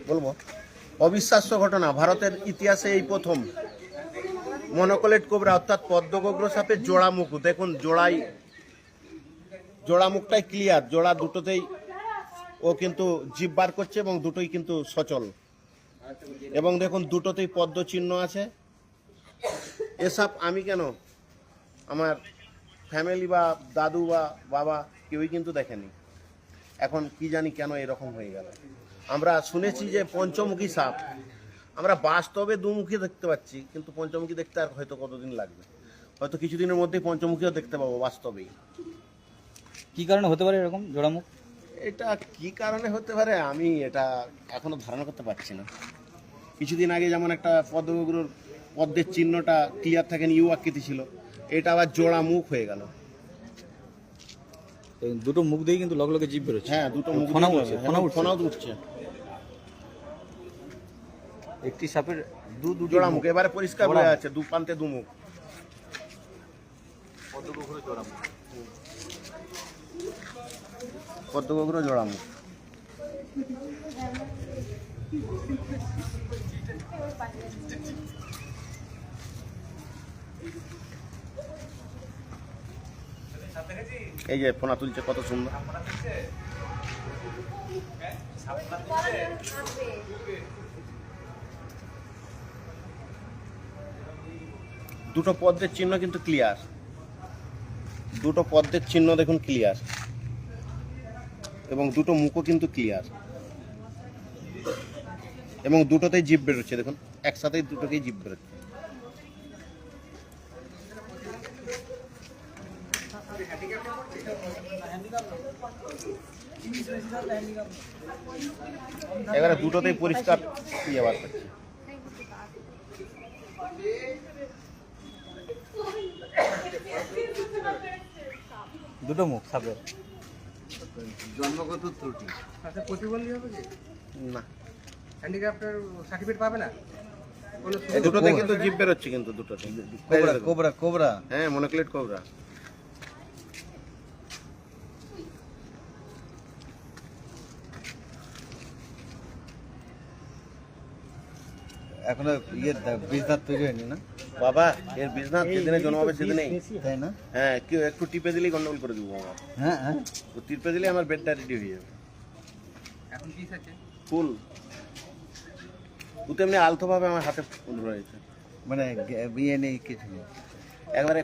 বলবো অবিশ্বাস্য ঘটনা, ভারতের ইতিহাসে এই প্রথম মনোকলেট কোবরা অর্থাৎ পদ্মগোগ্র সাপের জোড়া মুখ। দেখুন জোড়া মুখটাই ক্লিয়ার, জোড়া দুটোতেই ও কিন্তু জিভ বার করছে এবং দুটোই কিন্তু সচল, এবং দেখুন দুটোতেই পদ্ম চিহ্ন আছে। এসব আমি কেন, আমার ফ্যামিলি বা দাদু বা বাবা কেউই কিন্তু দেখেনি। এখন কি জানি কেন এরকম হয়ে গেল। আমরা শুনেছি যে পঞ্চমুখী সাপ, আমরা বাস্তবে দুমুখী দেখতে পাচ্ছি, কিন্তু পঞ্চমুখী দেখতে আর হয়তো কতদিন লাগবে, হয়তো কিছুদিনের মধ্যেই পঞ্চমুখীও দেখতে পাবো বাস্তবেই। কি কারণে হতে পারে এরকম জোড়ামুখ? এটা কি কারণে হতে পারে আমি এটা এখনো ধারণা করতে পারছি না। কিছুদিন আগে যেমন একটা পদ্মগুলোর পদ্মের চিহ্নটা ক্লিয়ার থাকেন, ইউ আকৃতি ছিল, এটা আবার জোড়া মুখ হয়ে গেল। দুটো মুখ দিয়ে কিন্তু লগে লগে জিভ বেরোচ্ছে। হ্যাঁ, দুটো মুখ ফনা উঠছে, ফনাও উঠছে। একটি সাপের দুটো জোড়া মুখ এবারে পরিষ্কার বোঝা যাচ্ছে, দু প্রান্তে দু মুখ। পদ্মগোগ্র জোড়া মুখ। এই যে ফোনা তুলছে কত সুন্দর। দুটো পদ্মের চিহ্ন কিন্তু ক্লিয়ার, দুটো পদ্মের চিহ্ন দেখুন ক্লিয়ার, এবং দুটো মুখও কিন্তু ক্লিয়ার, এবং দুটোতেই জিভ বেরোচ্ছে। দেখুন একসাথেই দুটোকেই জিভ বেরোচ্ছে। এবারে দুটোতেই পরিষ্কার ইয়ে বার করছে। দুটো মুখ সাপের। জন্মগত ত্রুটি। আচ্ছা, প্রতিবন্ধী হবে কি না, হ্যান্ডিক্যাপ্টের সার্টিফিকেট পাবে না? এই দুটোতে কিন্তু জিভ বেরোচ্ছে, কিন্তু দুটোতে কোবরা কোবরা কোবরা। হ্যাঁ, মনোক্লেট কোবরা। এখনো বীজনাথ তৈরি হয়নি না বাবা, এর বিজনেস যেদিনে জন্মাবে সেদিনেই। তাই না? হ্যাঁ, কেউ একটু টিপে দিলেই গন্ডগোল করে দেবো আমার। হ্যাঁ হ্যাঁ। তো টিপে দিলে আমার বেডটা রেডি হয়ে যাবে। এখন পিস আছে ফুল তেমনি আলতোভাবে আমার হাতে ফুল রয়েছে, মানে বিয়ে নেই কিছু নেই। একবারে